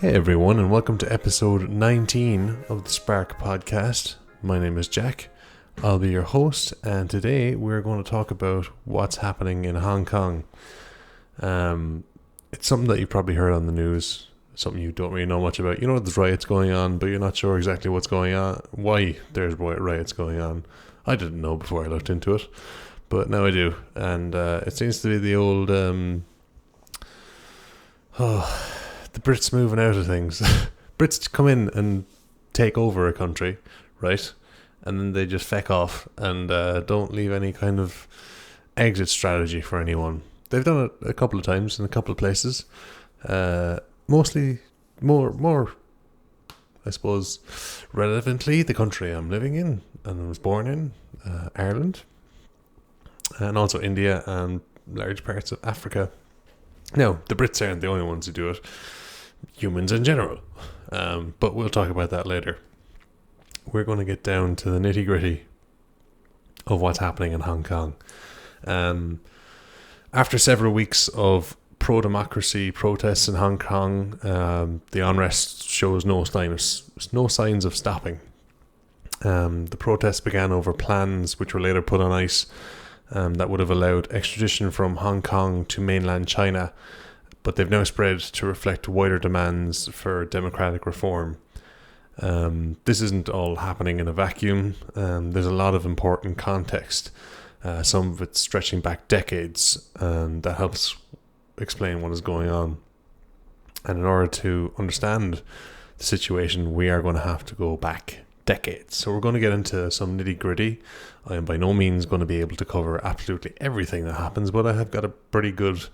Hey everyone, and welcome to episode 19 of the Spark podcast. My name is Jack. I'll be your host, and today we're going to talk about what's happening in Hong Kong. It's something that you've probably heard on the news, something you don't really know much about. You know there's riots going on, but you're not sure exactly what's going on, why there's riots going on. I didn't know before I looked into it, but now I do. And it seems to be the old... the Brits moving out of things. Brits come in and take over a country, right? And then they just feck off and don't leave any kind of exit strategy for anyone. They've done it a couple of times in a couple of places. Mostly more, I suppose, relevantly, the country I'm living in and was born in, Ireland. And also India and large parts of Africa. Now, the Brits aren't the only ones who do it. Humans in general. But we'll talk about that later. We're going to get down to the nitty gritty of what's happening in Hong Kong. After several weeks of pro-democracy protests in Hong Kong, the unrest shows no signs of stopping. The protests began over plans which were later put on ice that would have allowed extradition from Hong Kong to mainland China, but they've now spread to reflect wider demands for democratic reform. This isn't all happening in a vacuum. There's a lot of important context, some of it stretching back decades, and that helps explain what is going on. And in order to understand the situation, we are going to have to go back decades. So we're going to get into some nitty gritty. I am by no means going to be able to cover absolutely everything that happens, but I have got a pretty good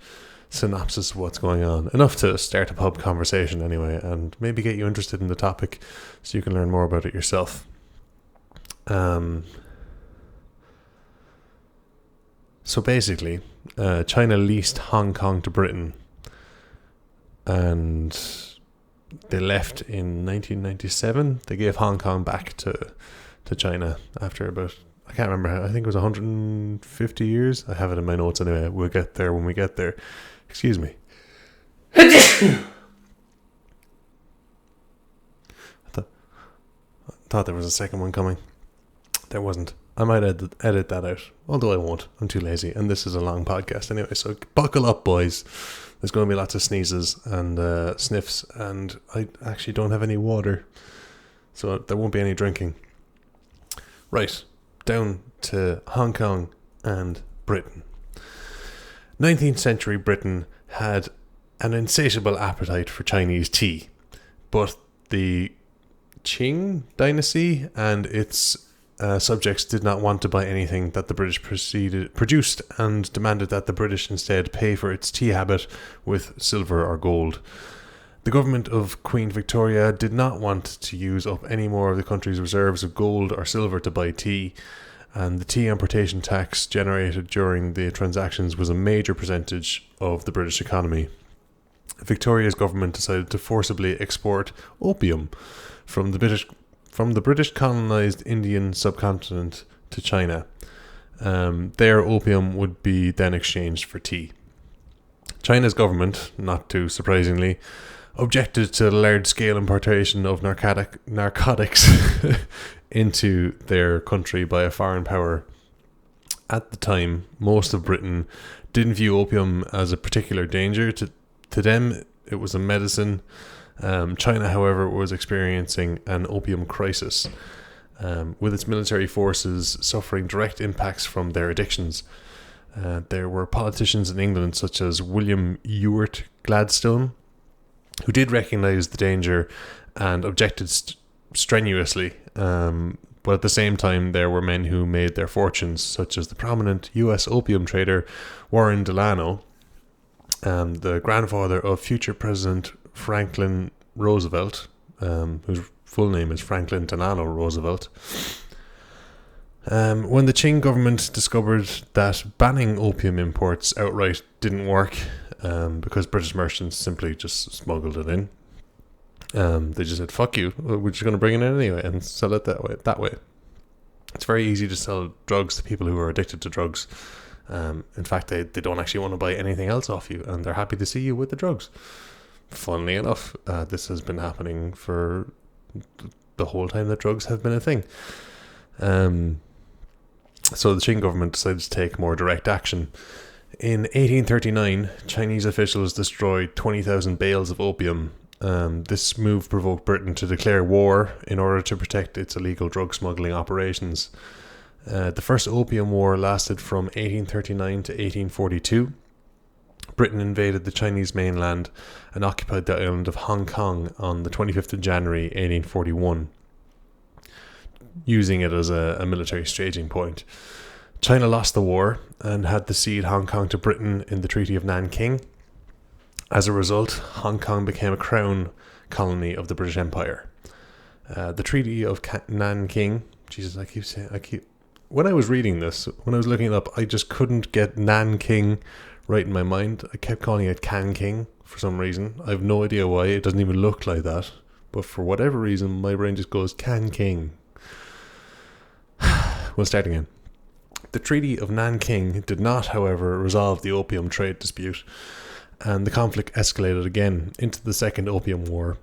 synopsis of what's going on. Enough to start a pub conversation anyway, and maybe get you interested in the topic so you can learn more about it yourself. So basically, China leased Hong Kong to Britain, and they left in 1997. They gave Hong Kong back to China after about, I can't remember, I think it was 150 years. I have it in my notes anyway. We'll get there when we get there. Excuse me. I thought there was a second one coming. There wasn't. I might edit that out, although I won't. I'm too lazy, and this is a long podcast anyway, so buckle up, boys. There's going to be lots of sneezes and sniffs, and I actually don't have any water, so there won't be any drinking. Right, down to Hong Kong and Britain. 19th century Britain had an insatiable appetite for Chinese tea, but the Qing dynasty and its subjects did not want to buy anything that the British produced, and demanded that the British instead pay for its tea habit with silver or gold. The government of Queen Victoria did not want to use up any more of the country's reserves of gold or silver to buy tea, and the tea importation tax generated during the transactions was a major percentage of the British economy. Victoria's government decided to forcibly export opium from the British colonised Indian subcontinent to China. Their opium would be then exchanged for tea. China's government, not too surprisingly, objected to the large-scale importation of narcotics into their country by a foreign power. At the time, most of Britain didn't view opium as a particular danger. To them, it was a medicine. China, however, was experiencing an opium crisis, with its military forces suffering direct impacts from their addictions. There were politicians in England such as William Ewart Gladstone, who did recognise the danger and objected strenuously, but at the same time there were men who made their fortunes, such as the prominent US opium trader Warren Delano, the grandfather of future President Franklin Roosevelt, whose full name is Franklin Delano Roosevelt. When the Qing government discovered that banning opium imports outright didn't work, because British merchants simply just smuggled it in, they just said, fuck you, we're just going to bring it in anyway and sell it that way. It's very easy to sell drugs to people who are addicted to drugs. In fact, they don't actually want to buy anything else off you, and they're happy to see you with the drugs. funnily enough, this has been happening for the whole time that drugs have been a thing. So the Qing government decided to take more direct action. In 1839, Chinese officials destroyed 20,000 bales of opium. This move provoked Britain to declare war in order to protect its illegal drug smuggling operations. The First Opium War lasted from 1839 to 1842. Britain invaded the Chinese mainland and occupied the island of Hong Kong on the 25th of January 1841, using it as a military staging point. China lost the war and had to cede Hong Kong to Britain in the Treaty of Nanking. As a result, Hong Kong became a crown colony of the British Empire. The Treaty of Nanking, Jesus, when I was reading this, when I was looking it up, I just couldn't get Nanking right in my mind. I kept calling it Kanking for some reason. I have no idea why. It doesn't even look like that. But for whatever reason, my brain just goes Kanking. We'll start again. The Treaty of Nanking did not, however, resolve the opium trade dispute, and the conflict escalated again into the Second Opium War.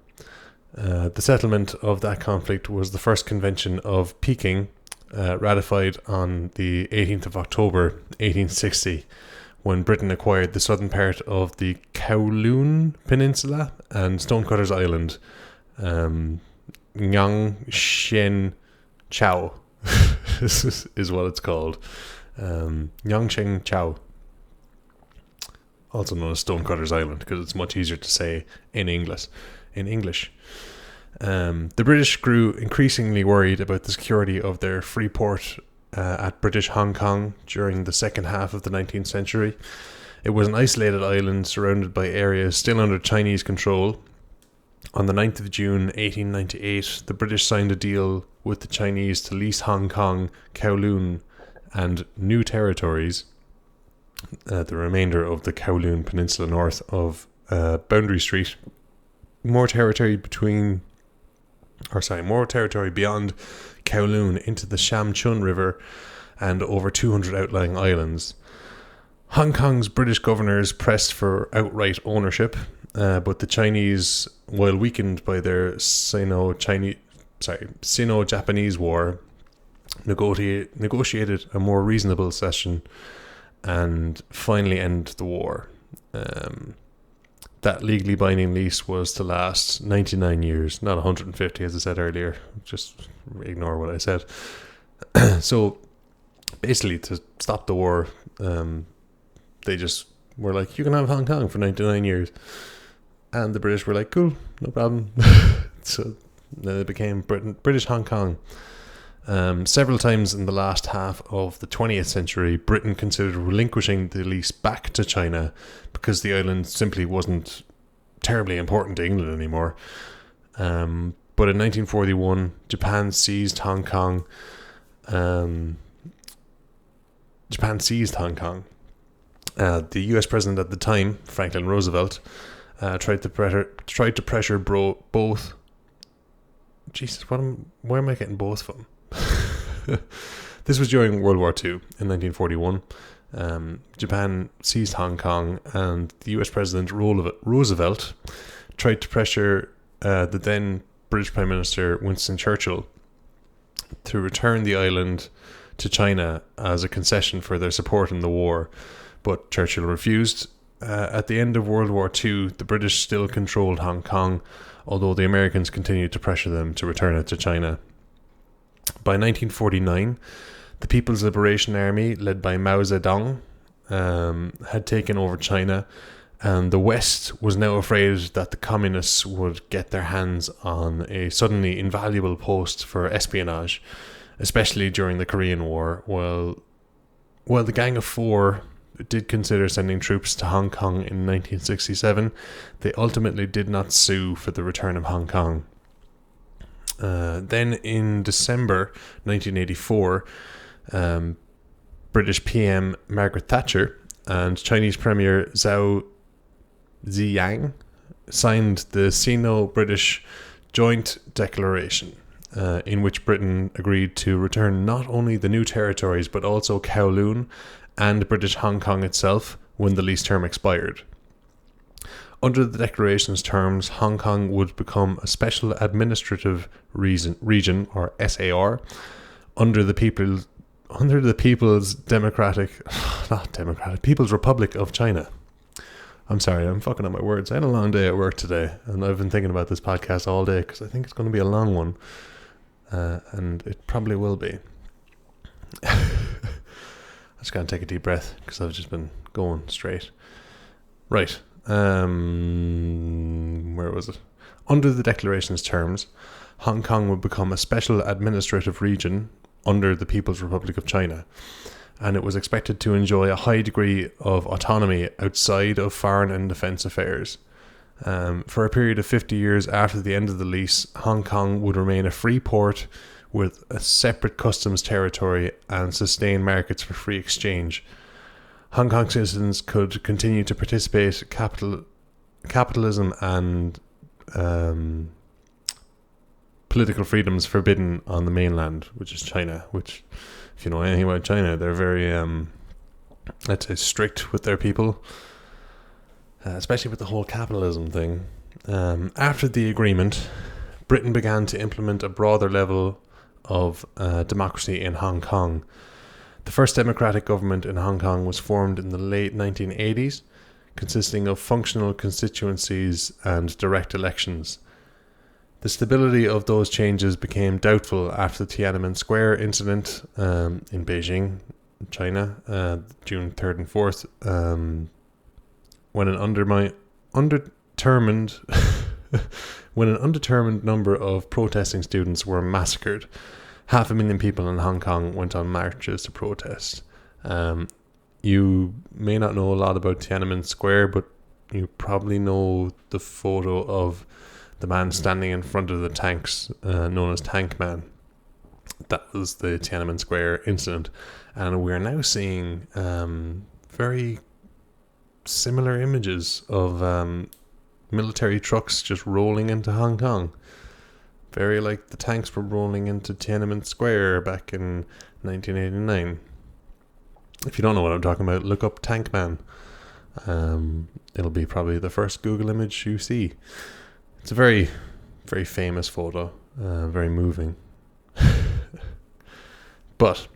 The settlement of that conflict was the First Convention of Peking, ratified on the 18th of October 1860, when Britain acquired the southern part of the Kowloon Peninsula and Stonecutters Island, Yangshen Chao is what it's called. Yangshen Chao, also known as Stonecutters Island, because it's much easier to say in English. The British grew increasingly worried about the security of their free port at British Hong Kong during the second half of the 19th century. It was an isolated island surrounded by areas still under Chinese control. On the 9th of June 1898, the British signed a deal with the Chinese to lease Hong Kong, Kowloon, and new territories, the remainder of the Kowloon Peninsula north of Boundary Street, more territory beyond Kowloon into the Sham Chun River, and over 200 outlying islands. Hong Kong's British governors pressed for outright ownership, but the Chinese, while weakened by their Sino-Japanese War, negotiated a more reasonable cession and finally ended the war. That legally binding lease was to last 99 years, not 150 as I said earlier. Just ignore what I said. So basically, to stop the war, they just were like, you can have Hong Kong for 99 years. And the British were like, cool, no problem. So it became British Hong Kong. Several times in the last half of the 20th century, Britain considered relinquishing the lease back to China because the island simply wasn't terribly important to England anymore. But in 1941, Japan seized Hong Kong. The US president at the time, Franklin Roosevelt, tried to pressure both. Jesus, where am I getting both from? This was during World War II in 1941. Japan seized Hong Kong, and the US President Roosevelt tried to pressure the then British Prime Minister Winston Churchill to return the island to China as a concession for their support in the war, but Churchill refused. At the end of World War II, the British still controlled Hong Kong, although the Americans continued to pressure them to return it to China. By 1949, the People's Liberation Army, led by Mao Zedong, had taken over China, and the West was now afraid that the communists would get their hands on a suddenly invaluable post for espionage, especially during the Korean War. While the Gang of Four did consider sending troops to Hong Kong in 1967, they ultimately did not sue for the return of Hong Kong. Then in December 1984, British PM Margaret Thatcher and Chinese Premier Zhao Ziyang signed the Sino-British Joint Declaration, in which Britain agreed to return not only the new territories but also Kowloon and British Hong Kong itself when the lease term expired. Under the declaration's terms, Hong Kong would become a special administrative region, or SAR, under the People's People's Republic of China. I'm sorry, I'm fucking up my words. I had a long day at work today, and I've been thinking about this podcast all day because I think it's going to be a long one, and it probably will be. I just gotta take a deep breath because I've just been going straight. Right. Where was it? Under the declaration's terms, Hong Kong would become a special administrative region under the People's Republic of China, and it was expected to enjoy a high degree of autonomy outside of foreign and defence affairs. For a period of 50 years after the end of the lease, Hong Kong would remain a free port with a separate customs territory and sustained markets for free exchange. Hong Kong citizens could continue to participate capitalism and political freedoms forbidden on the mainland, which is China, which, if you know anything about China, they're very, let's say, strict with their people, especially with the whole capitalism thing. After the agreement, Britain began to implement a broader level of democracy in Hong Kong. The first democratic government in Hong Kong was formed in the late 1980s, consisting of functional constituencies and direct elections. The stability of those changes became doubtful after the Tiananmen Square incident in Beijing, China, June 3rd and 4th, when an undetermined number of protesting students were massacred. 500,000 people in Hong Kong went on marches to protest. You may not know a lot about Tiananmen Square, but you probably know the photo of the man standing in front of the tanks, known as Tank Man. That was the Tiananmen Square incident. And we're now seeing very similar images of military trucks just rolling into Hong Kong. Very like the tanks were rolling into Tiananmen Square back in 1989. If you don't know what I'm talking about, look up Tank Man. It'll be probably the first Google image you see. It's a very, very famous photo, very moving. But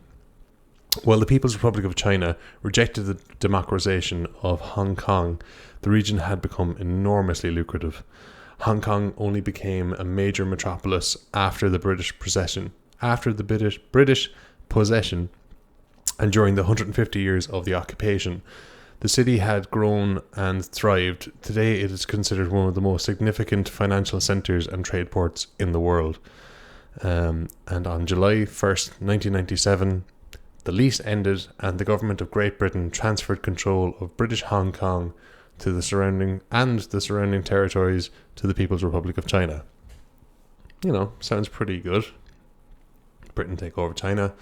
while the People's Republic of China rejected the democratization of Hong Kong, the region had become enormously lucrative. Hong Kong only became a major metropolis after the British possession, and during the 150 years of the occupation. The city had grown and thrived. Today it is considered one of the most significant financial centres and trade ports in the world. And on July 1st, 1997, the lease ended and the government of Great Britain transferred control of British Hong Kong to the surrounding territories to the People's Republic of China. You know, sounds pretty good. Britain take over China,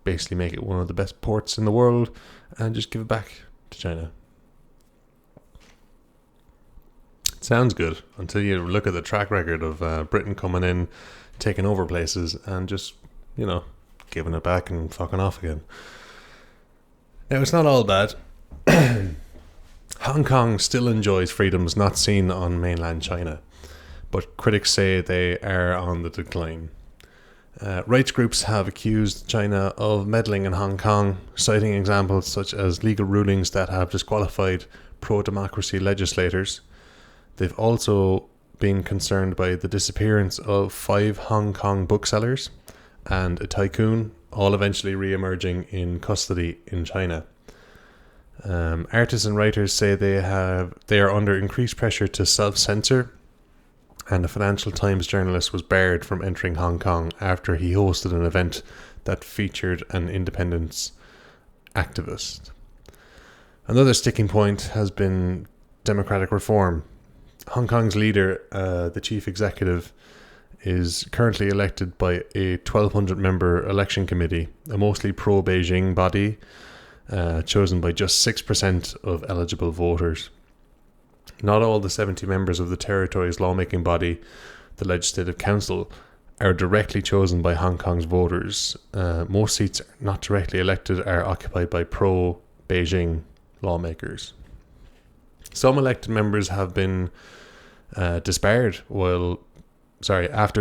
basically make it one of the best ports in the world, and just give it back to China. It sounds good until you look at the track record of Britain coming in, taking over places, and just, you know, giving it back and fucking off again. Now, it's not all bad. Hong Kong still enjoys freedoms not seen on mainland China, but critics say they are on the decline. Rights groups have accused China of meddling in Hong Kong, citing examples such as legal rulings that have disqualified pro-democracy legislators. They've also been concerned by the disappearance of 5 Hong Kong booksellers and a tycoon, all eventually re-emerging in custody in China. Artists and writers say they are under increased pressure to self-censor, and a Financial Times journalist was barred from entering Hong Kong after he hosted an event that featured an independence activist. Another sticking point has been democratic reform. Hong Kong's leader, the chief executive, is currently elected by a 1,200-member election committee, a mostly pro-Beijing body, chosen by just 6% of eligible voters. Not all the 70 members of the territory's lawmaking body, the Legislative Council, are directly chosen by Hong Kong's voters. Most seats not directly elected are occupied by pro-Beijing lawmakers. Some elected members have been disbarred after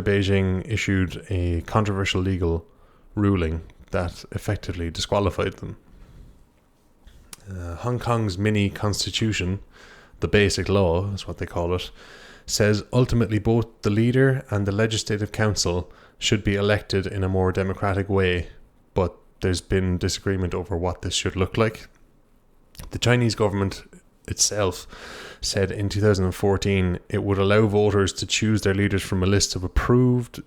Beijing issued a controversial legal ruling that effectively disqualified them. Hong Kong's mini constitution, the Basic Law is what they call it, says ultimately both the leader and the legislative council should be elected in a more democratic way, but there's been disagreement over what this should look like. The Chinese government itself said in 2014 it would allow voters to choose their leaders from a list of approved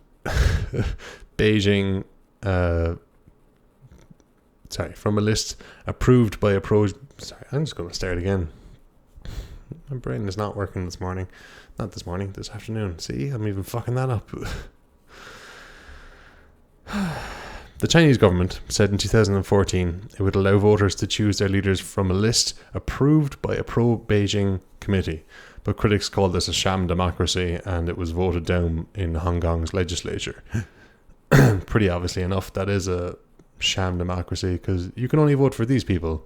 from a list approved by I'm just going to start again. My brain is not working this morning. Not this morning, this afternoon. See, I'm even fucking that up. The Chinese government said in 2014 it would allow voters to choose their leaders from a list approved by a pro-Beijing committee, but critics called this a sham democracy, and it was voted down in Hong Kong's legislature. Pretty obviously enough, that is a sham democracy, because you can only vote for these people.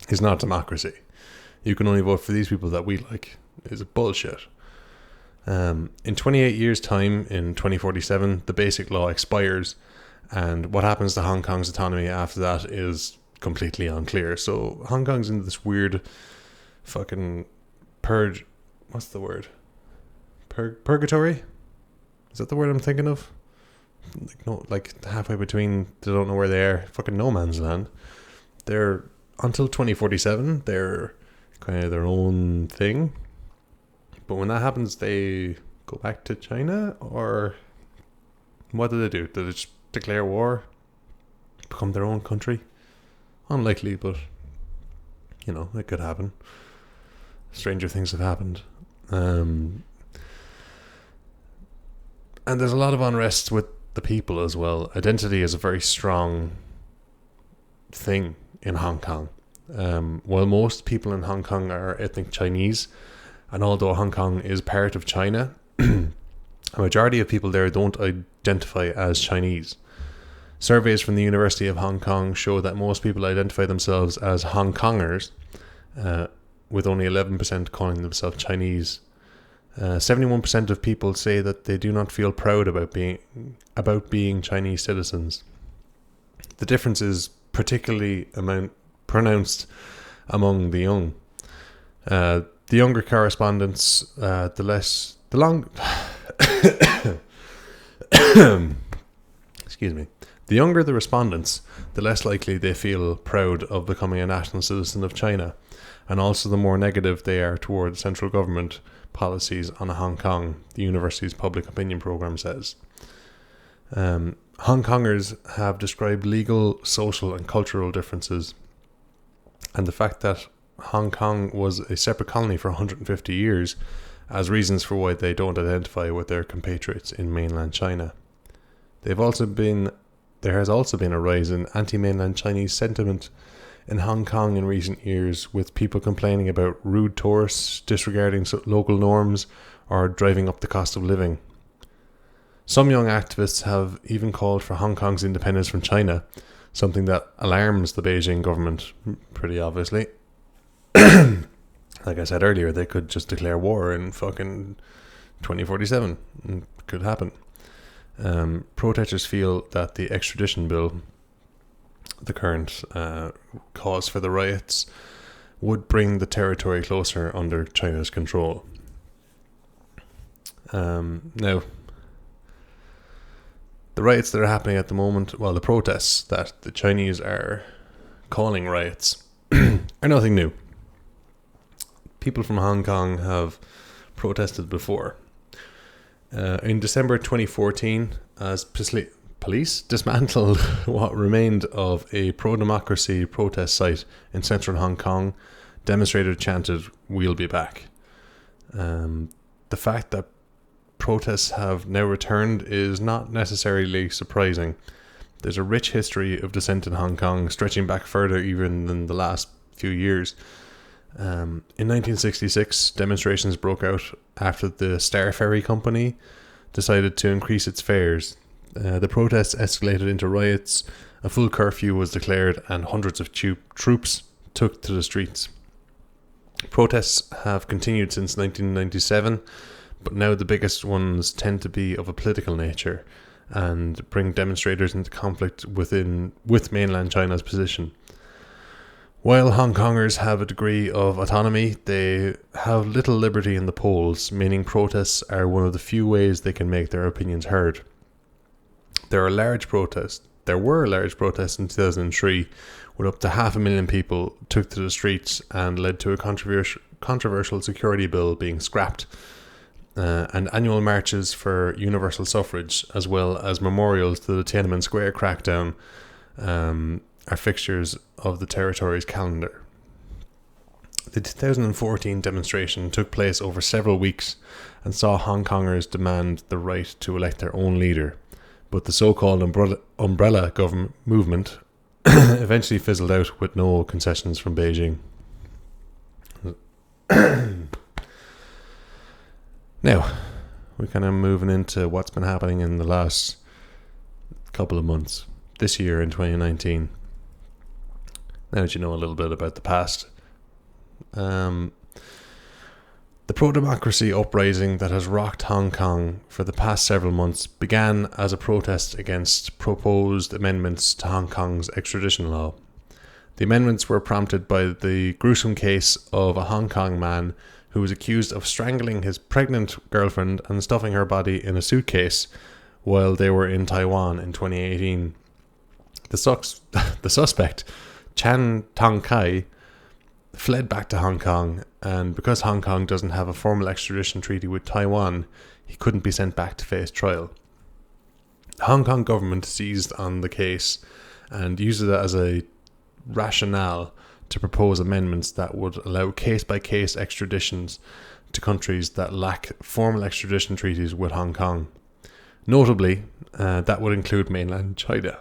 It's not democracy. You can only vote for these people that we like. It's bullshit. In 28 years' time, in 2047, the Basic Law expires, and what happens to Hong Kong's autonomy after that is completely unclear. So Hong Kong's in this weird fucking purge. What's the word? Purgatory? Is that the word I'm thinking of? Like halfway between, they don't know where they are. Fucking no man's land. They're, until 2047, they're kind of their own thing. But when that happens, they go back to China, or what do? Do they just declare war, become their own country? Unlikely, but it could happen. Stranger things have happened. And there's a lot of unrest with the people as well. Identity is a very strong thing in Hong Kong. While most people in Hong Kong are ethnic Chinese, and although Hong Kong is part of China, a majority of people there don't identify as Chinese. Surveys from the University of Hong Kong show that most people identify themselves as Hong Kongers, with only 11% calling themselves Chinese. 71% of people say that they do not feel proud about being Chinese citizens. The difference is particularly pronounced among the young. The younger correspondents, excuse me. The younger the respondents, the less likely they feel proud of becoming a national citizen of China, and also the more negative they are toward central government policies on Hong Kong, the university's public opinion program says. Hong Kongers have described legal, social and cultural differences, and the fact that Hong Kong was a separate colony for 150 years as reasons for why they don't identify with their compatriots in mainland China. There has also been a rise in anti-mainland Chinese sentiment in Hong Kong in recent years, with people complaining about rude tourists, disregarding local norms, or driving up the cost of living. Some young activists have even called for Hong Kong's independence from China, something that alarms the Beijing government, pretty obviously. Like I said earlier, they could just declare war in fucking 2047. It could happen. Protesters feel that the extradition bill, the current cause for the riots, would bring the territory closer under China's control. Now, the riots that are happening at the moment, the protests that the Chinese are calling riots, are nothing new. People from Hong Kong have protested before. In December 2014, as police dismantled what remained of a pro-democracy protest site in central Hong Kong, demonstrators chanted, "We'll be back." The fact that protests have now returned is not necessarily surprising. There's a rich history of dissent in Hong Kong, stretching back further even than the last few years. In 1966, demonstrations broke out after the Star Ferry Company decided to increase its fares. The protests escalated into riots, a full curfew was declared, and hundreds of troops took to the streets. Protests have continued since 1997, but now the biggest ones tend to be of a political nature and bring demonstrators into conflict with mainland China's position. While Hong Kongers have a degree of autonomy, they have little liberty in the polls, meaning protests are one of the few ways they can make their opinions heard. There were large protests in 2003, with up to 500,000 people took to the streets and led to a controversial security bill being scrapped, and annual marches for universal suffrage, as well as memorials to the Tiananmen Square crackdown, are fixtures of the territory's calendar. The 2014 demonstration took place over several weeks and saw Hong Kongers demand the right to elect their own leader, but the so-called umbrella government movement eventually fizzled out with no concessions from Beijing. Now, we're kind of moving into what's been happening in the last couple of months, this year in 2019. Now that you know a little bit about the past. The pro-democracy uprising that has rocked Hong Kong for the past several months began as a protest against proposed amendments to Hong Kong's extradition law. The amendments were prompted by the gruesome case of a Hong Kong man who was accused of strangling his pregnant girlfriend and stuffing her body in a suitcase while they were in Taiwan in 2018. The suspect, Chan Tong Kai, fled back to Hong Kong, and because Hong Kong doesn't have a formal extradition treaty with Taiwan, he couldn't be sent back to face trial. The Hong Kong government seized on the case and used it as a rationale to propose amendments that would allow case-by-case extraditions to countries that lack formal extradition treaties with Hong Kong. Notably, that would include mainland China,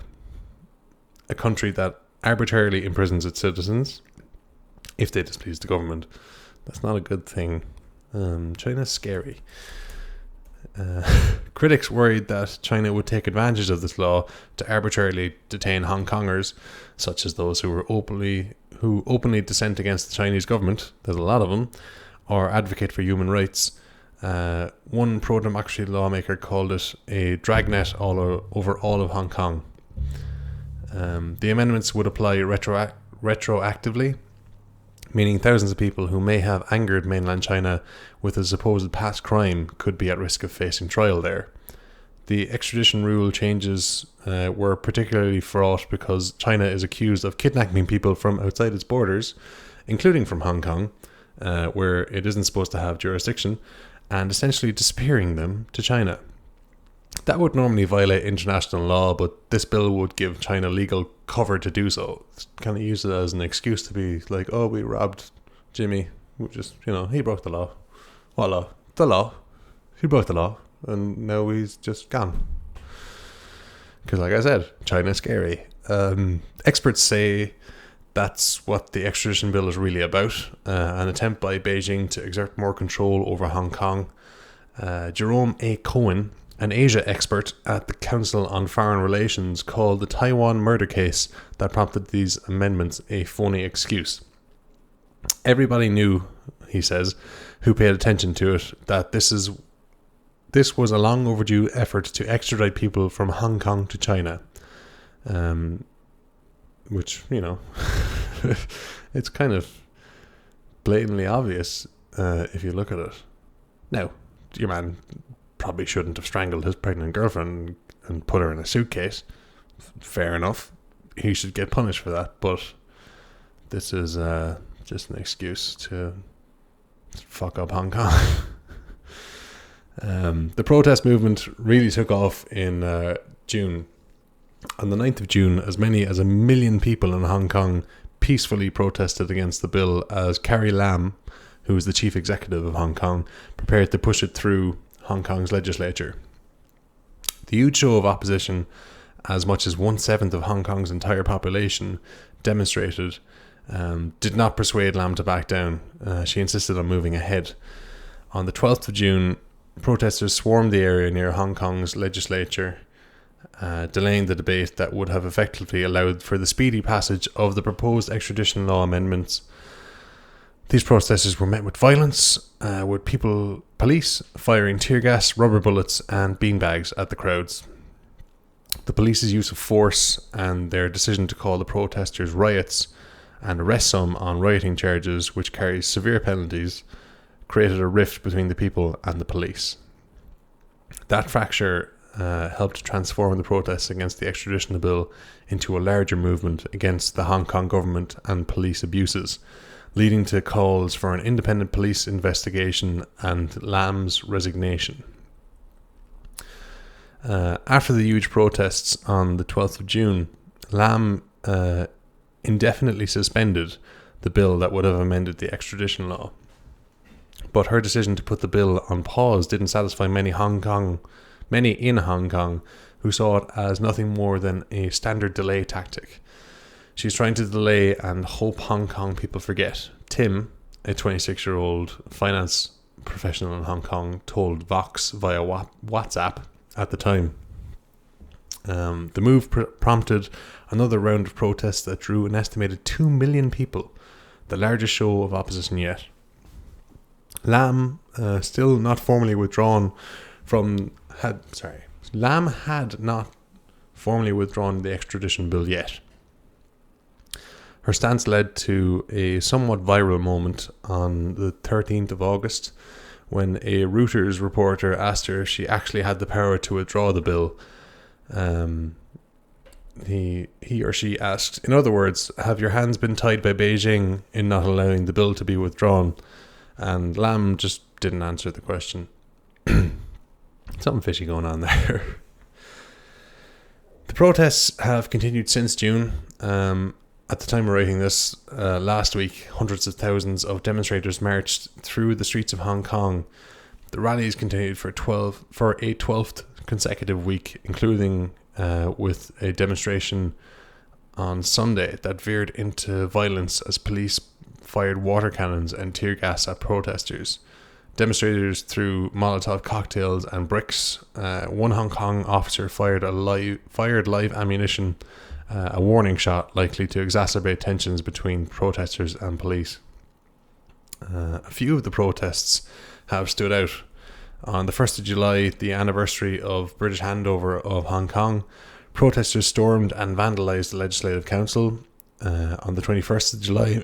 a country that arbitrarily imprisons its citizens if they displease the government. That's not a good thing. China's scary. Critics worried that China would take advantage of this law to arbitrarily detain Hong Kongers, such as those who openly dissent against the Chinese government, there's a lot of them, or advocate for human rights. One pro-democracy lawmaker called it a dragnet over all of Hong Kong. The amendments would apply retroactively, meaning thousands of people who may have angered mainland China with a supposed past crime could be at risk of facing trial there. The extradition rule changes were particularly fraught because China is accused of kidnapping people from outside its borders, including from Hong Kong, where it isn't supposed to have jurisdiction, and essentially disappearing them to China. That would normally violate international law, but this bill would give China legal cover to do so. It's kind of use it as an excuse to be like, oh, we robbed Jimmy. We just, he broke the law. What law? The law. He broke the law. And now he's just gone. Because like I said, China's scary. Experts say that's what the extradition bill is really about. An attempt by Beijing to exert more control over Hong Kong. Jerome A. Cohen, an Asia expert at the Council on Foreign Relations, called the Taiwan murder case that prompted these amendments a phony excuse. Everybody knew, he says, who paid attention to it, that this was a long overdue effort to extradite people from Hong Kong to China. Which, it's kind of blatantly obvious if you look at it. Now, your man probably shouldn't have strangled his pregnant girlfriend and put her in a suitcase. Fair enough. He should get punished for that, but this is just an excuse to fuck up Hong Kong. The protest movement really took off in June. On the 9th of June, as many as 1 million people in Hong Kong peacefully protested against the bill as Carrie Lam, who is the chief executive of Hong Kong, prepared to push it through Hong Kong's legislature. The huge show of opposition, as much as 1/7 of Hong Kong's entire population demonstrated, did not persuade Lam to back down. She insisted on moving ahead. On the 12th of June, protesters swarmed the area near Hong Kong's legislature, delaying the debate that would have effectively allowed for the speedy passage of the proposed extradition law amendments. These protesters were met with violence, with police firing tear gas, rubber bullets, and beanbags at the crowds. The police's use of force and their decision to call the protesters riots and arrest some on rioting charges, which carries severe penalties, created a rift between the people and the police. That fracture helped transform the protests against the extradition bill into a larger movement against the Hong Kong government and police abuses, leading to calls for an independent police investigation and Lam's resignation. After the huge protests on the 12th of June, Lam indefinitely suspended the bill that would have amended the extradition law. But her decision to put the bill on pause didn't satisfy many in Hong Kong who saw it as nothing more than a standard delay tactic. She's trying to delay and hope Hong Kong people forget. Tim, a 26-year-old finance professional in Hong Kong, told Vox via WhatsApp at the time. The move prompted another round of protests that drew an estimated 2 million people, the largest show of opposition yet. Lam still not formally withdrawn Lam had not formally withdrawn the extradition bill yet. Her stance led to a somewhat viral moment on the 13th of August when a Reuters reporter asked her if she actually had the power to withdraw the bill. He or she asked, in other words, have your hands been tied by Beijing in not allowing the bill to be withdrawn? And Lam just didn't answer the question. Something fishy going on there. The protests have continued since June. At the time of writing this, last week, hundreds of thousands of demonstrators marched through the streets of Hong Kong. The rallies continued for a 12th consecutive week, including with a demonstration on Sunday that veered into violence as police fired water cannons and tear gas at protesters. Demonstrators threw Molotov cocktails and bricks. One Hong Kong officer fired live ammunition, a warning shot likely to exacerbate tensions between protesters and police. A few of the protests have stood out. On the 1st of July, the anniversary of British handover of Hong Kong, protesters stormed and vandalised the Legislative Council. On the 21st of July,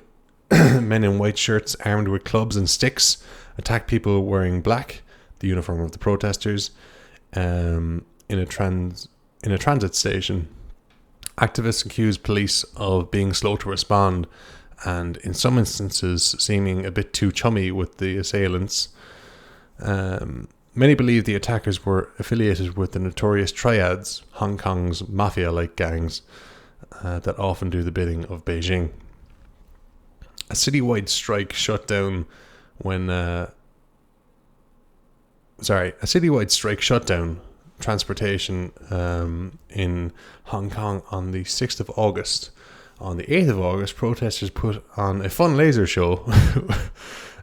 men in white shirts armed with clubs and sticks attacked people wearing black, the uniform of the protesters, in a transit station. Activists accused police of being slow to respond and, in some instances, seeming a bit too chummy with the assailants. Many believe the attackers were affiliated with the notorious triads, Hong Kong's mafia-like gangs that often do the bidding of Beijing. A citywide strike shut down transportation in Hong Kong on the 6th of August. On the 8th of August, protesters put on a fun laser show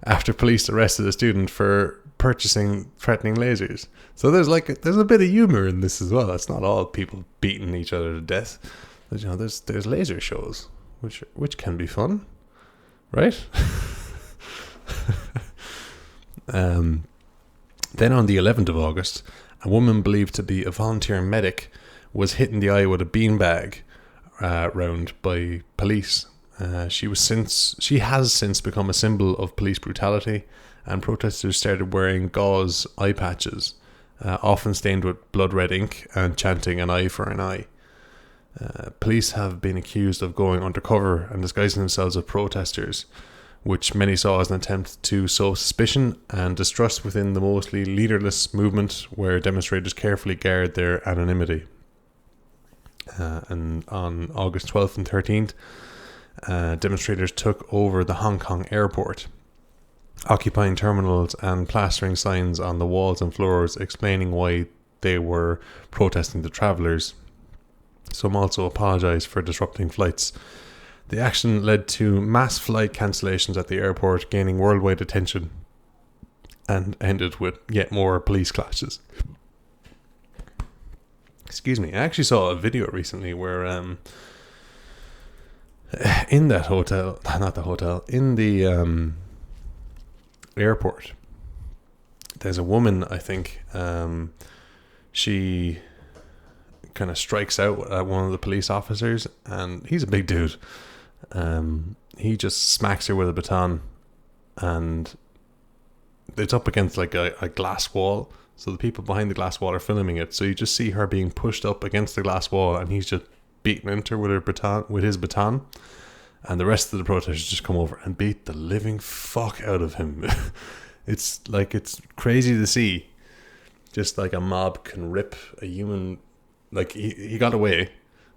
after police arrested a student for purchasing threatening lasers. So there's a bit of humor in this as well. It's not all people beating each other to death. But, there's laser shows, which can be fun, right? Then on the 11th of August, a woman believed to be a volunteer medic was hit in the eye with a beanbag round by police. She has since become a symbol of police brutality, and protesters started wearing gauze eye patches, often stained with blood red ink, and chanting an eye for an eye. Police have been accused of going undercover and disguising themselves as protesters, which many saw as an attempt to sow suspicion and distrust within the mostly leaderless movement, where demonstrators carefully guard their anonymity. And on August 12th and 13th, demonstrators took over the Hong Kong airport, occupying terminals and plastering signs on the walls and floors explaining why they were protesting the travellers. Some also apologised for disrupting flights. The action led to mass flight cancellations at the airport, gaining worldwide attention, and ended with yet more police clashes. Excuse me. I actually saw a video recently where in that hotel, not the hotel, in the airport. There's a woman, I think, she kind of strikes out at one of the police officers, and he's a big dude. He just smacks her with a baton, and it's up against like a glass wall. So the people behind the glass wall are filming it. So you just see her being pushed up against the glass wall, and he's just beating into her with his baton. And the rest of the protesters just come over and beat the living fuck out of him. It's crazy to see. Just like a mob can rip a human. Like he got away,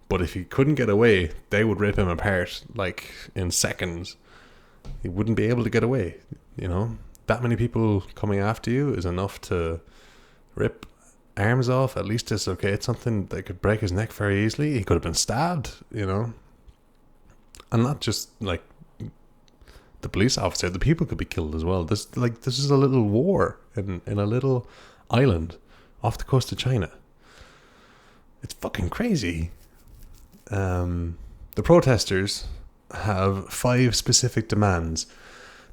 but if he couldn't get away, they would rip him apart like in seconds. He wouldn't be able to get away. You know, that many people coming after you is enough to rip arms off, at least dislocate something that could break his neck very easily. He could have been stabbed, you know. And not just like the police officer, the people could be killed as well. This is a little war in a little island off the coast of China. It's fucking crazy. The protesters have 5 specific demands.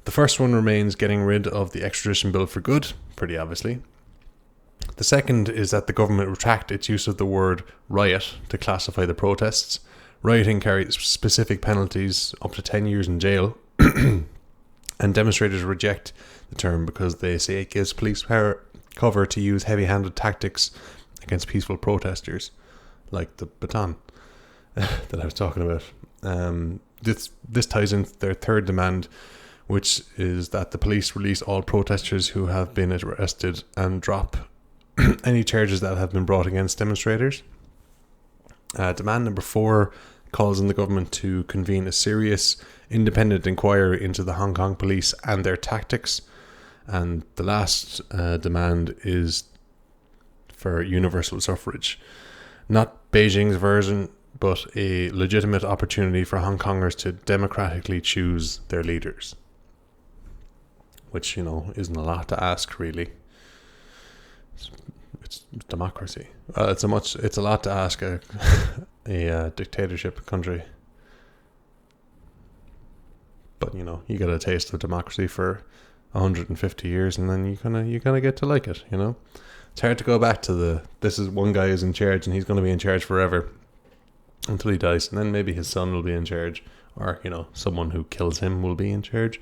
The first one remains getting rid of the extradition bill for good, pretty obviously. The second is that the government retract its use of the word riot to classify the protests. Rioting carries specific penalties, up to 10 years in jail, and demonstrators reject the term because they say it gives police cover to use heavy-handed tactics against peaceful protesters, like the baton that I was talking about. This ties into their third demand, which is that the police release all protesters who have been arrested and drop any charges that have been brought against demonstrators. Demand number 4 calls on the government to convene a serious, independent inquiry into the Hong Kong police and their tactics. And the last demand is for universal suffrage. Not Beijing's version, but a legitimate opportunity for Hong Kongers to democratically choose their leaders. Which, you know, isn't a lot to ask, really. It's democracy. It's a lot to ask a dictatorship country. But, you know, you get a taste of democracy for 150 years, and then you kind of get to like it, you know. It's hard to go back to this is one guy is in charge and he's going to be in charge forever until he dies, and then maybe his son will be in charge, or, you know, someone who kills him will be in charge.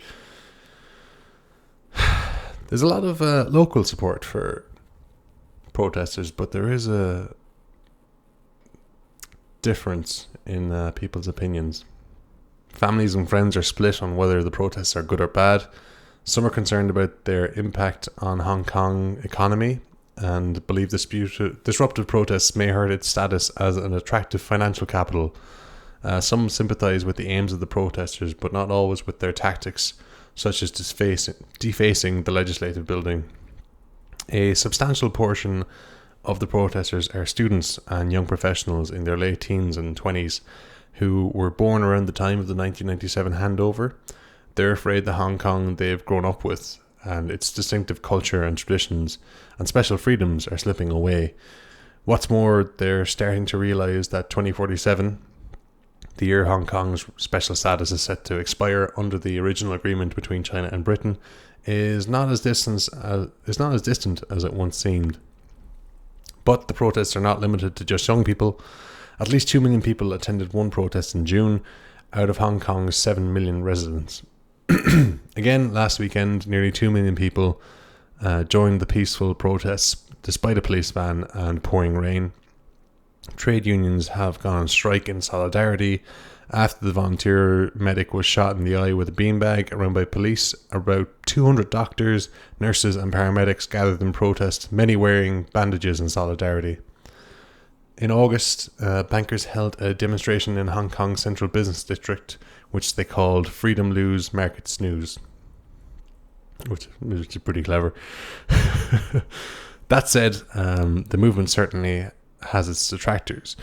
There's a lot of local support for protesters, but there is a difference in people's opinions. Families and friends are split on whether the protests are good or bad. Some are concerned about their impact on Hong Kong economy and believe disruptive protests may hurt its status as an attractive financial capital. Some sympathise with the aims of the protesters, but not always with their tactics, such as defacing the legislative building. A substantial portion of the protesters are students and young professionals in their late teens and 20s who were born around the time of the 1997 handover. They're afraid the Hong Kong they've grown up with and its distinctive culture and traditions and special freedoms are slipping away. What's more, they're starting to realise that 2047, the year Hong Kong's special status is set to expire under the original agreement between China and Britain, is not as distant as it once seemed. But the protests are not limited to just young people. At least 2 million people attended one protest in June out of Hong Kong's 7 million residents. Again, last weekend, nearly 2 million people joined the peaceful protests despite a police ban and pouring rain. Trade unions have gone on strike in solidarity after the volunteer medic was shot in the eye with a beanbag around by police. About 200 doctors, nurses and paramedics gathered in protest, many wearing bandages in solidarity. In August, bankers held a demonstration in Hong Kong's central business district, which they called Freedom Lose, Market Snooze, which is pretty clever. That said, the movement certainly has its detractors.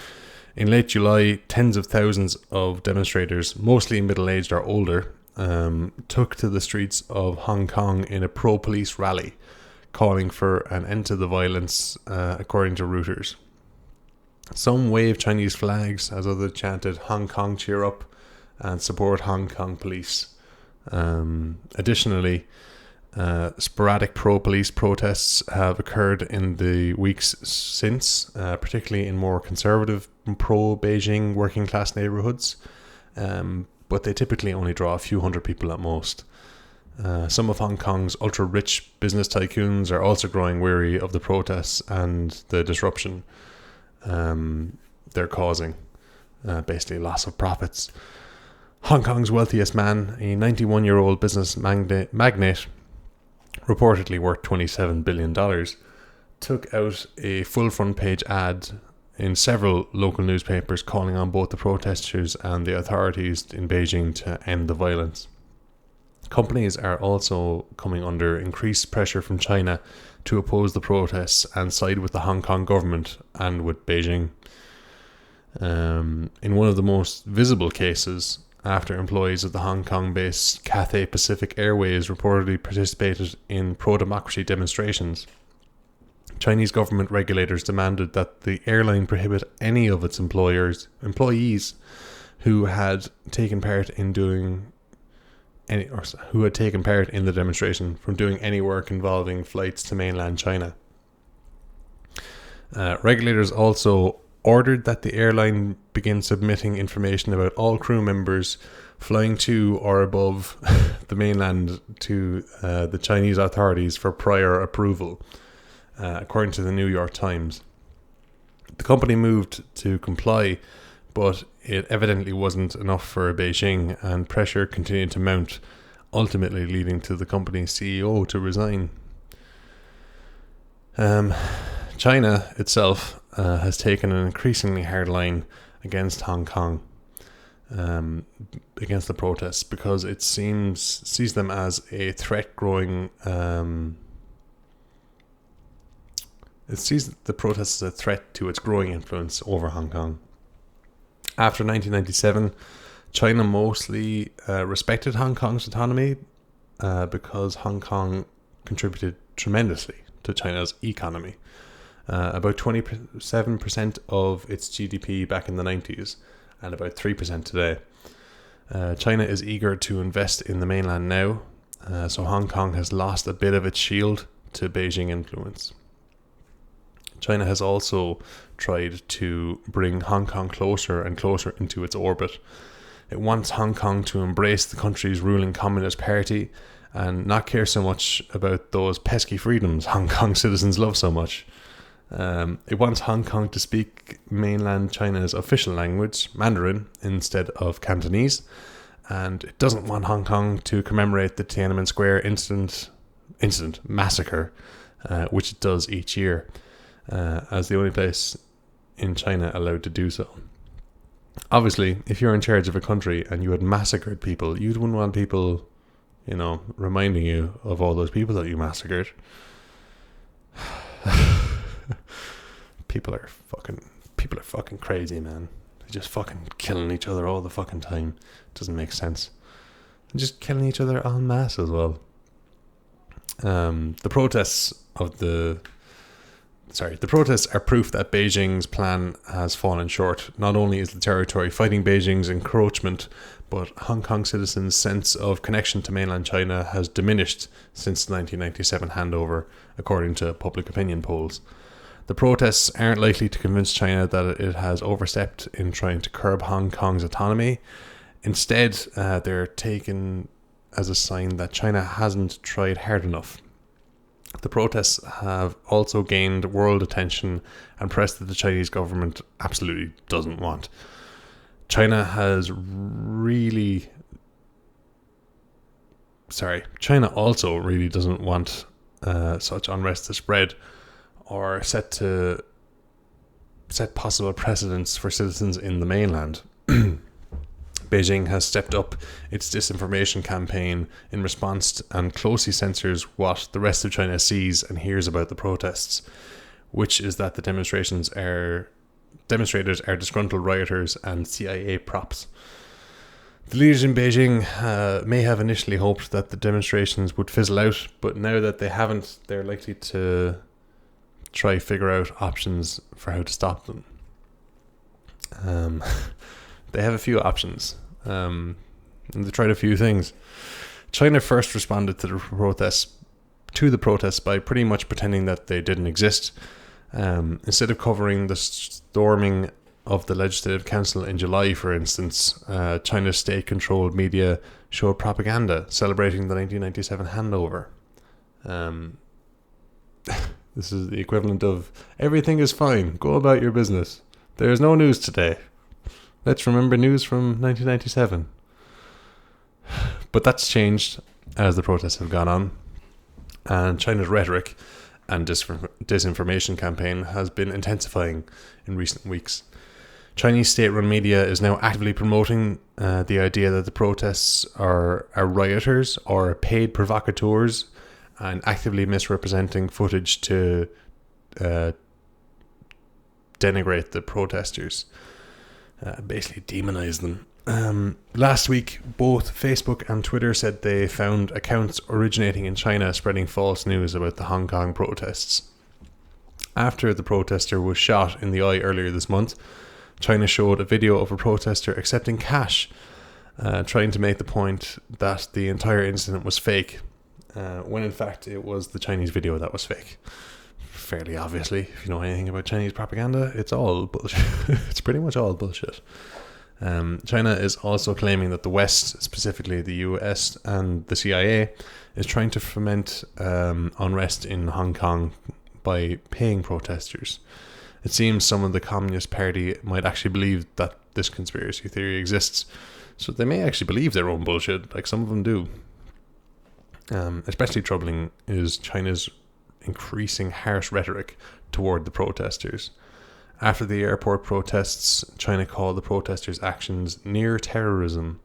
In late July, tens of thousands of demonstrators, mostly middle-aged or older, took to the streets of Hong Kong in a pro-police rally, calling for an end to the violence, according to Reuters. Some waved Chinese flags as others chanted "Hong Kong cheer up" and support Hong Kong police. Additionally, Sporadic pro-police protests have occurred in the weeks since, particularly in more conservative, pro-Beijing working-class neighborhoods, but they typically only draw a few hundred people at most. Some of Hong Kong's ultra-rich business tycoons are also growing weary of the protests and the disruption they're causing, basically loss of profits. Hong Kong's wealthiest man, a 91-year-old business magnate, reportedly worth $27 billion, took out a full front page ad in several local newspapers calling on both the protesters and the authorities in Beijing to end the violence. Companies are also coming under increased pressure from China to oppose the protests and side with the Hong Kong government and with Beijing. In one of the most visible cases, after employees of the Hong Kong-based Cathay Pacific Airways reportedly participated in pro-democracy demonstrations, Chinese government regulators demanded that the airline prohibit any of its employees who had taken part in the demonstration from doing any work involving flights to mainland China. Regulators also ordered that the airline begin submitting information about all crew members flying to or above the mainland to the Chinese authorities for prior approval, according to the New York Times. The company moved to comply, but it evidently wasn't enough for Beijing, and pressure continued to mount, ultimately leading to the company's CEO to resign. China itself has taken an increasingly hard line against Hong Kong, against the protests, because it sees them as a threat growing. It sees the protests as a threat to its growing influence over Hong Kong. After 1997, China mostly respected Hong Kong's autonomy because Hong Kong contributed tremendously to China's economy. About 27% of its GDP back in the 90s and about 3% today. China is eager to invest in the mainland now, so Hong Kong has lost a bit of its shield to Beijing influence. China has also tried to bring Hong Kong closer and closer into its orbit. It wants Hong Kong to embrace the country's ruling Communist Party and not care so much about those pesky freedoms Hong Kong citizens love so much. It wants Hong Kong to speak mainland China's official language, Mandarin, instead of Cantonese, and it doesn't want Hong Kong to commemorate the Tiananmen Square incident massacre, which it does each year, as the only place in China allowed to do so. Obviously, if you're in charge of a country and you had massacred people, you wouldn't want people, reminding you of all those people that you massacred. People are fucking crazy, man. They're just fucking killing each other all the fucking time. Doesn't make sense. And just killing each other en masse as well. The protests are proof that Beijing's plan has fallen short. Not only is the territory fighting Beijing's encroachment, but Hong Kong citizens' sense of connection to mainland China has diminished since the 1997 handover, according to public opinion polls. The protests aren't likely to convince China that it has overstepped in trying to curb Hong Kong's autonomy. Instead, they're taken as a sign that China hasn't tried hard enough. The protests have also gained world attention and press that the Chinese government absolutely doesn't want. China also really doesn't want such unrest to spread or set possible precedents for citizens in the mainland. Beijing has stepped up its disinformation campaign in response and closely censors what the rest of China sees and hears about the protests, which is that the demonstrators are disgruntled rioters and CIA props. The leaders in Beijing may have initially hoped that the demonstrations would fizzle out, but now that they haven't, they're likely to try figure out options for how to stop them. They have a few options. And they tried a few things. China first responded to the protests to the protests by pretty much pretending that they didn't exist. Instead of covering the storming of the Legislative Council in July, for instance, China's state-controlled media showed propaganda celebrating the 1997 handover. This is the equivalent of, everything is fine, go about your business. There is no news today. Let's remember news from 1997. But that's changed as the protests have gone on. And China's rhetoric and disinformation campaign has been intensifying in recent weeks. Chinese state-run media is now actively promoting the idea that the protests are rioters or paid provocateurs, and actively misrepresenting footage to denigrate the protesters, basically demonize them. Last week, both Facebook and Twitter said they found accounts originating in China spreading false news about the Hong Kong protests. After the protester was shot in the eye earlier this month, China showed a video of a protester accepting cash, trying to make the point that the entire incident was fake, when in fact it was the Chinese video that was fake. Fairly obviously, if you know anything about Chinese propaganda, it's all bullshit. It's pretty much all bullshit. China is also claiming that the West, specifically the US and the CIA, is trying to foment unrest in Hong Kong by paying protesters. It seems some of the Communist Party might actually believe that this conspiracy theory exists, so they may actually believe their own bullshit, like some of them do. Especially troubling is China's increasing harsh rhetoric toward the protesters. After the airport protests, China called the protesters' actions near terrorism.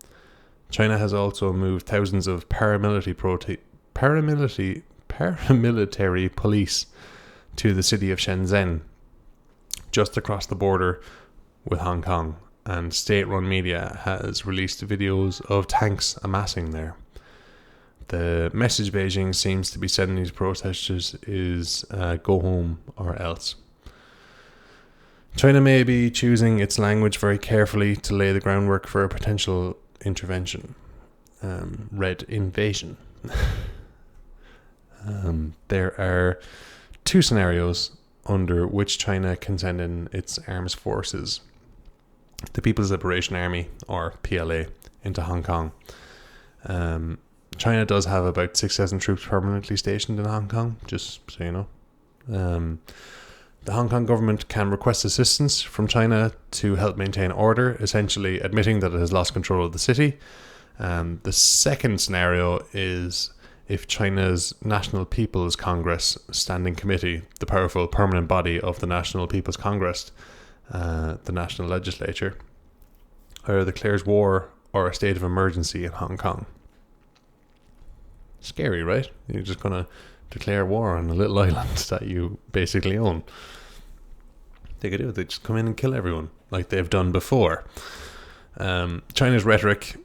China has also moved thousands of paramilitary police to the city of Shenzhen, just across the border with Hong Kong, and state-run media has released videos of tanks amassing there. The message Beijing seems to be sending these protesters is go home or else. China may be choosing its language very carefully to lay the groundwork for a potential intervention. Red invasion. There are two scenarios under which China can send in its armed forces, the People's Liberation Army, or PLA, into Hong Kong. China does have about 6,000 troops permanently stationed in Hong Kong, just so you know. The Hong Kong government can request assistance from China to help maintain order, essentially admitting that it has lost control of the city. The second scenario is if China's National People's Congress Standing Committee, the powerful permanent body of the National People's Congress, the national legislature, either declares war or a state of emergency in Hong Kong. Scary, right? You're just going to declare war on a little island that you basically own. They could do it. They just come in and kill everyone like they've done before. China's rhetoric,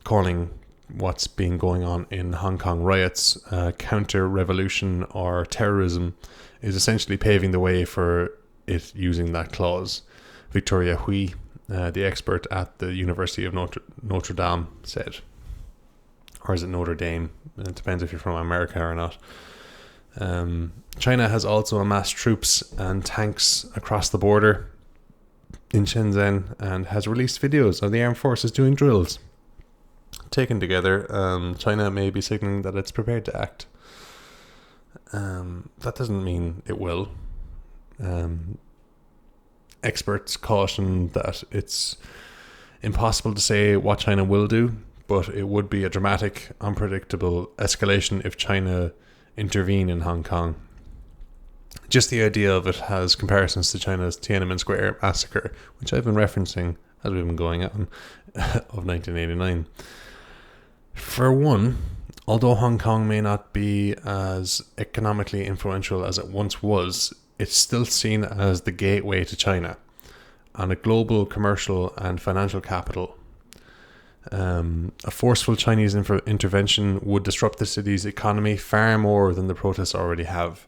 calling what's been going on in Hong Kong riots counter-revolution or terrorism, is essentially paving the way for it using that clause. Victoria Hui, the expert at the University of Notre Dame, said. Or is it Notre Dame? It depends if you're from America or not. China has also amassed troops and tanks across the border in Shenzhen and has released videos of the armed forces doing drills. Taken together, China may be signaling that it's prepared to act. That doesn't mean it will. Experts caution that it's impossible to say what China will do, but it would be a dramatic, unpredictable escalation if China intervene in Hong Kong. Just the idea of it has comparisons to China's Tiananmen Square massacre, which I've been referencing as we've been going on, of 1989. For one, although Hong Kong may not be as economically influential as it once was, it's still seen as the gateway to China and a global commercial and financial capital. A forceful Chinese intervention would disrupt the city's economy far more than the protests already have.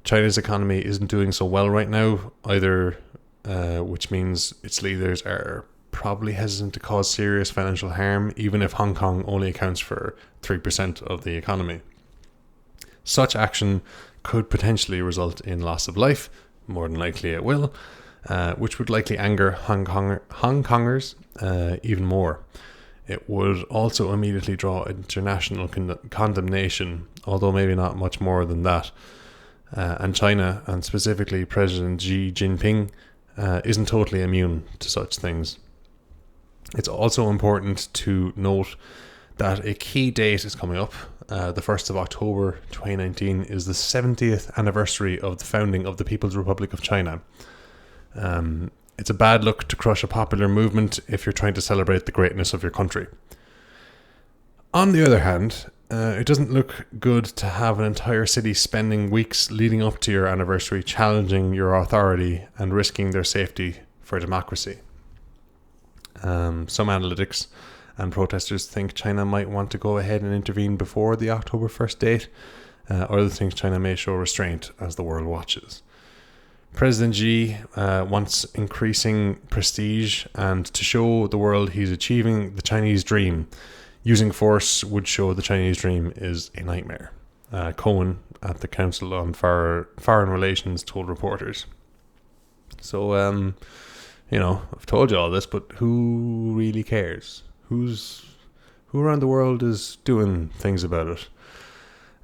China's economy isn't doing so well right now either, which means its leaders are probably hesitant to cause serious financial harm, even if Hong Kong only accounts for 3% of the economy. Such action could potentially result in loss of life, more than likely it will, which would likely anger Hong Kongers even more. It would also immediately draw international condemnation, although maybe not much more than that. And China, and specifically President Xi Jinping, isn't totally immune to such things. It's also important to note that a key date is coming up. The 1st of October 2019 is the 70th anniversary of the founding of the People's Republic of China. It's a bad look to crush a popular movement if you're trying to celebrate the greatness of your country. On the other hand, it doesn't look good to have an entire city spending weeks leading up to your anniversary challenging your authority and risking their safety for democracy. Some analytics and protesters think China might want to go ahead and intervene before the October 1st date. Others think China may show restraint as the world watches. President Xi wants increasing prestige and to show the world he's achieving the Chinese dream. Using force would show the Chinese dream is a nightmare. Cohen at the Council on Foreign Relations told reporters. So, I've told you all this, but who really cares? Who around the world is doing things about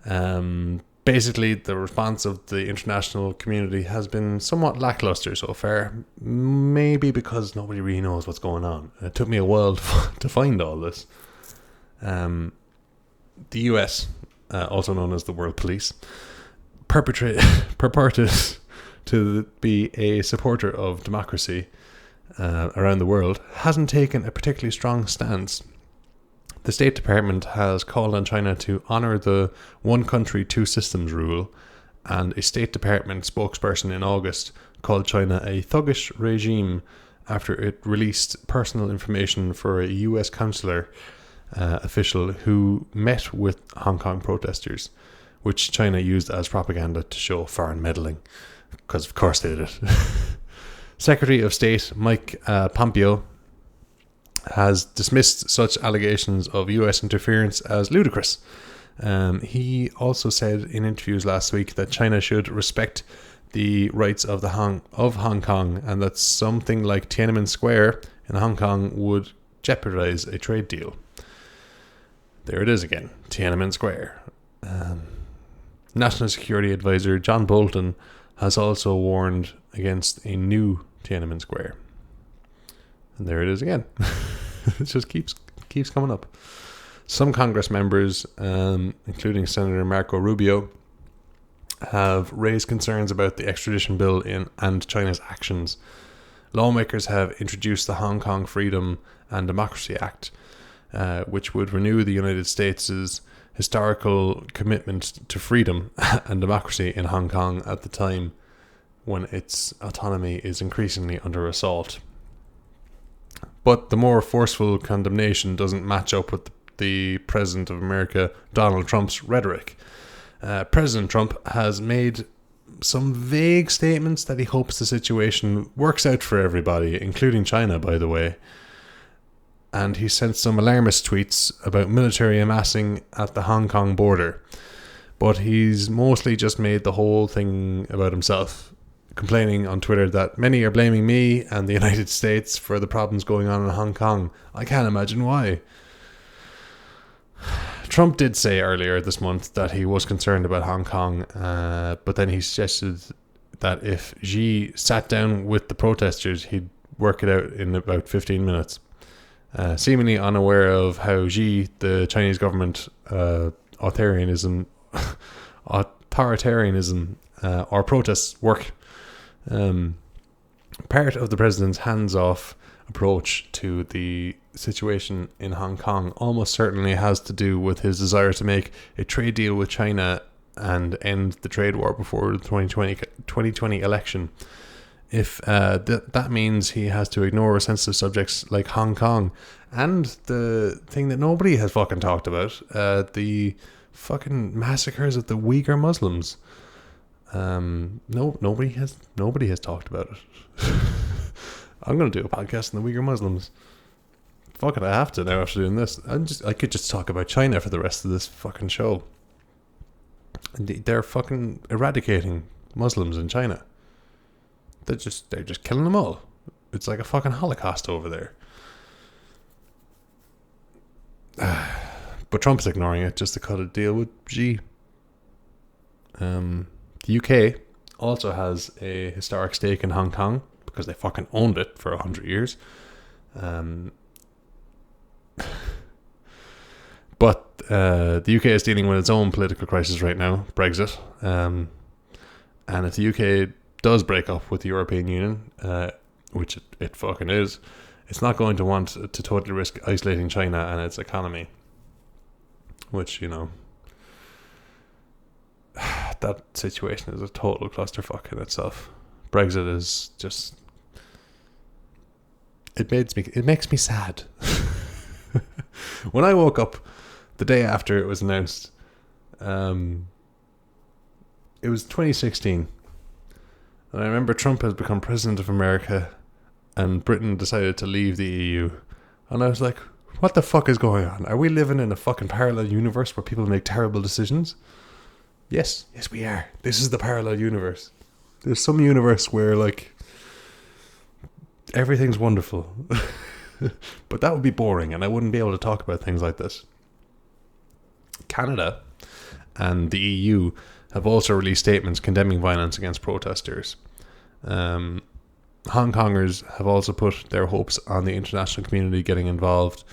it? Basically, the response of the international community has been somewhat lackluster so far, maybe because nobody really knows what's going on. It took me a while to find all this. The US, also known as the World Police, purported to be a supporter of democracy around the world, hasn't taken a particularly strong stance. The State Department has called on China to honour the one country, two systems rule, and a State Department spokesperson in August called China a thuggish regime after it released personal information for a US consular official who met with Hong Kong protesters, which China used as propaganda to show foreign meddling, because of course they did it. Secretary of State Mike Pompeo has dismissed such allegations of US interference as ludicrous. He also said in interviews last week that China should respect the rights of Hong Kong, and that something like Tiananmen Square in Hong Kong would jeopardize a trade deal. There it is again, Tiananmen Square. National Security Advisor John Bolton has also warned against a new Tiananmen Square. And there it is again. It just keeps coming up. Some Congress members, including Senator Marco Rubio, have raised concerns about the extradition bill and China's actions. Lawmakers have introduced the Hong Kong Freedom and Democracy Act, which would renew the United States' historical commitment to freedom and democracy in Hong Kong at the time when its autonomy is increasingly under assault. But the more forceful condemnation doesn't match up with the President of America, Donald Trump's rhetoric. President Trump has made some vague statements that he hopes the situation works out for everybody, including China, by the way. And he sent some alarmist tweets about military amassing at the Hong Kong border. But he's mostly just made the whole thing about himself, complaining on Twitter that many are blaming me and the United States for the problems going on in Hong Kong. I can't imagine why. Trump did say earlier this month that he was concerned about Hong Kong, but then he suggested that if Xi sat down with the protesters, he'd work it out in about 15 minutes. Seemingly unaware of how Xi, the Chinese government, authoritarianism or protests work. Part of the president's hands-off approach to the situation in Hong Kong almost certainly has to do with his desire to make a trade deal with China and end the trade war before the 2020 election. If that means he has to ignore sensitive subjects like Hong Kong and the thing that nobody has fucking talked about, the fucking massacres of the Uyghur Muslims. Nobody has talked about it. I'm going to do a podcast on the Uyghur Muslims. Fuck it, I have to now after doing this. I could just talk about China for the rest of this fucking show. They're fucking eradicating Muslims in China. They're just killing them all. It's like a fucking Holocaust over there. But Trump's ignoring it just to cut a deal with Xi. The UK also has a historic stake in Hong Kong because they fucking owned it for 100 years. But the UK is dealing with its own political crisis right now, Brexit. And if the UK does break up with the European Union, which it fucking is, it's not going to want to totally risk isolating China and its economy. Which, you know, that situation is a total clusterfuck in itself. Brexit is just... It makes me sad. When I woke up the day after it was announced, it was 2016, and I remember Trump has become president of America, and Britain decided to leave the EU, and I was like, what the fuck is going on? Are we living in a fucking parallel universe where people make terrible decisions? Yes we are. This is the parallel universe. There's some universe where, like, everything's wonderful. But that would be boring, and I wouldn't be able to talk about things like this. Canada and the EU have also released statements condemning violence against protesters. Hong Kongers have also put their hopes on the international community getting involved.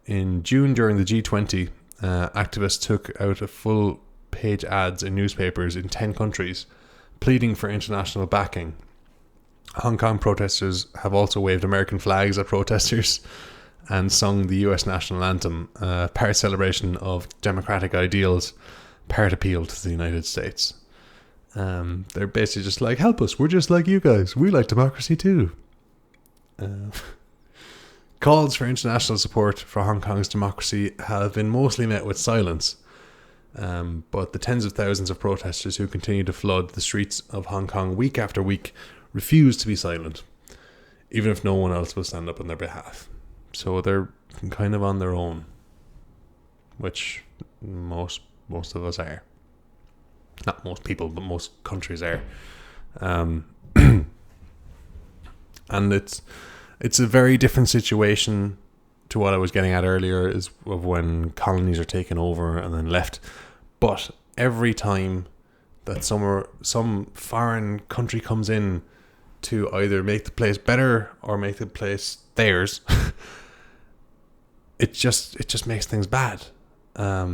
In June, during the G20, activists took out a full-page ads in newspapers in 10 countries, pleading for international backing. Hong Kong protesters have also waved American flags at protesters and sung the US national anthem, part celebration of democratic ideals, part appeal to the United States. They're basically just like, help us, we're just like you guys, we like democracy too. Calls for international support for Hong Kong's democracy have been mostly met with silence, but the tens of thousands of protesters who continue to flood the streets of Hong Kong week after week refuse to be silent, even if no one else will stand up on their behalf. So they're kind of on their own, which most of us are. Not most people, but most countries are. And it's a very different situation to what I was getting at earlier, is of when colonies are taken over and then left. But every time that some foreign country comes in to either make the place better or make the place theirs, it just makes things bad. I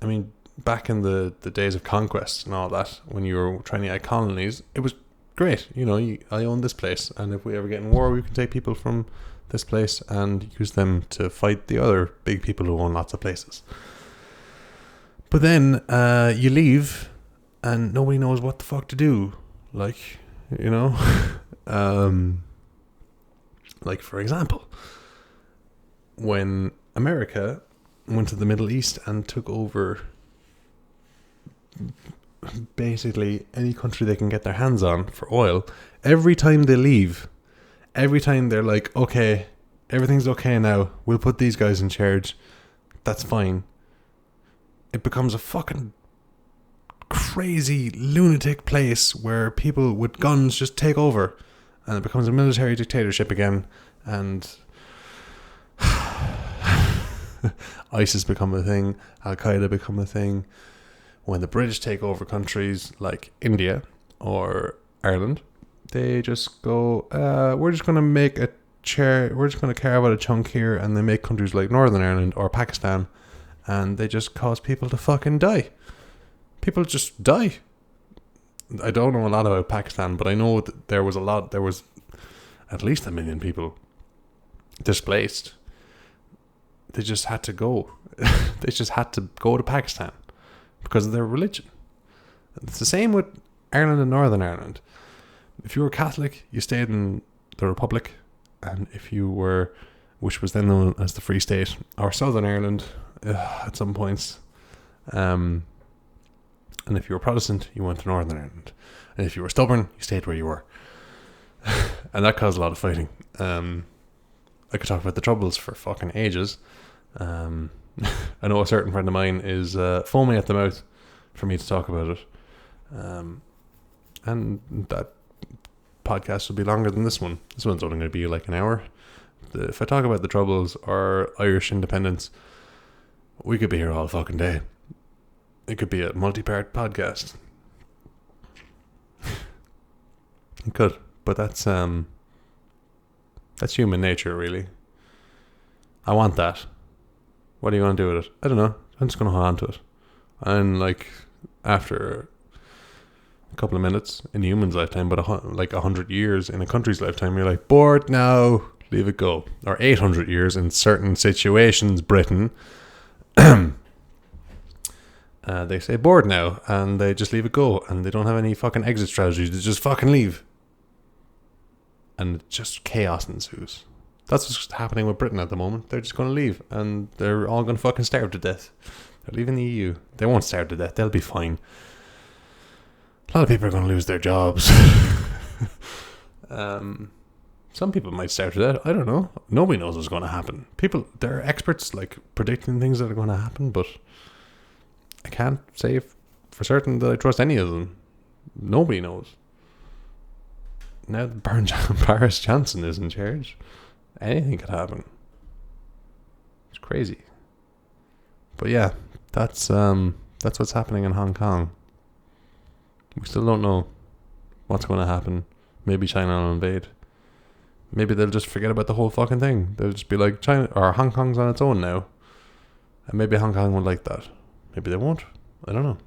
mean, back in the days of conquest and all that, when you were trying to get colonies, it was great. You know, I own this place, and if we ever get in war, we can take people from this place and use them to fight the other big people who own lots of places. But then you leave, and nobody knows what the fuck to do. Like, you know, like for example, when America went to the Middle East and took over basically any country they can get their hands on for oil, every time they leave, every time they're like, okay, everything's okay now, we'll put these guys in charge, that's fine, it becomes a fucking crazy lunatic place where people with guns just take over, and it becomes a military dictatorship again, and ISIS become a thing, Al-Qaeda become a thing. When the British take over countries like India or Ireland, they just go, we're just going to make we're just going to carve out a chunk here, and they make countries like Northern Ireland or Pakistan, and they just cause people to fucking die. People just die. I don't know a lot about Pakistan, but I know that there was at least 1 million people displaced. They just had to go. They just had to go to Pakistan because of their religion. It's the same with Ireland and Northern Ireland. If you were Catholic, you stayed in the Republic, and if you were, which was then known as the Free State, or Southern Ireland at some points, and if you were Protestant, you went to Northern Ireland, and if you were stubborn, you stayed where you were. And that caused a lot of fighting. I could talk about the Troubles for fucking ages. I know a certain friend of mine is foaming at the mouth for me to talk about it. And that podcast will be longer than this one. This one's only going to be like an hour. If I talk about the Troubles or Irish independence, we could be here all fucking day. It could be a multi-part podcast. It could, but that's human nature, really. I want that. What are you going to do with it? I don't know. I'm just going to hold on to it. And like after a couple of minutes in a human's lifetime, but like 100 years in a country's lifetime, you're like, bored now, leave it go. Or 800 years in certain situations, Britain. They say bored now, and they just leave it go, and they don't have any fucking exit strategies. They just fucking leave, and just chaos ensues. That's what's happening with Britain at the moment. They're just going to leave, and they're all going to fucking starve to death. They're leaving the EU. They won't starve to death. They'll be fine. A lot of people are going to lose their jobs. Some people might starve to death. I don't know. Nobody knows what's going to happen. There are experts like predicting things that are going to happen, but I can't say for certain that I trust any of them. Nobody knows. Now that Boris Johnson is in charge, anything could happen. It's crazy. But yeah, that's what's happening in Hong Kong. We still don't know what's going to happen. Maybe China will invade. Maybe they'll just forget about the whole fucking thing. They'll just be like, China or Hong Kong's on its own now. And maybe Hong Kong will like that. Maybe they won't. I don't know.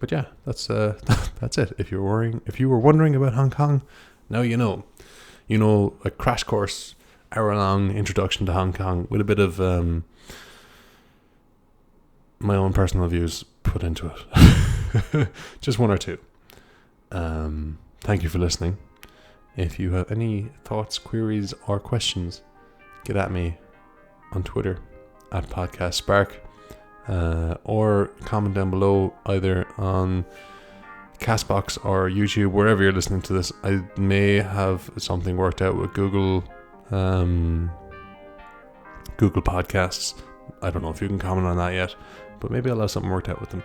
But yeah, that's it. If you were wondering about Hong Kong, now you know. You know, a crash course, hour-long introduction to Hong Kong with a bit of my own personal views put into it. Just one or two. Thank you for listening. If you have any thoughts, queries, or questions, get at me on Twitter at Podcast Spark, or comment down below either on Castbox or YouTube, wherever you're listening to this. I may have something worked out with Google Podcasts. I don't know if you can comment on that yet, but maybe I'll have something worked out with them.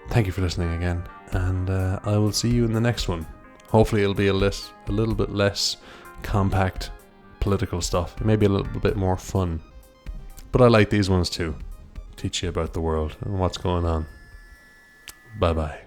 Thank you for listening again, and I will see you in the next one. Hopefully it'll be a little bit less compact political stuff, maybe a little bit more fun. But I like these ones too. Teach you about the world and what's going on. Bye bye.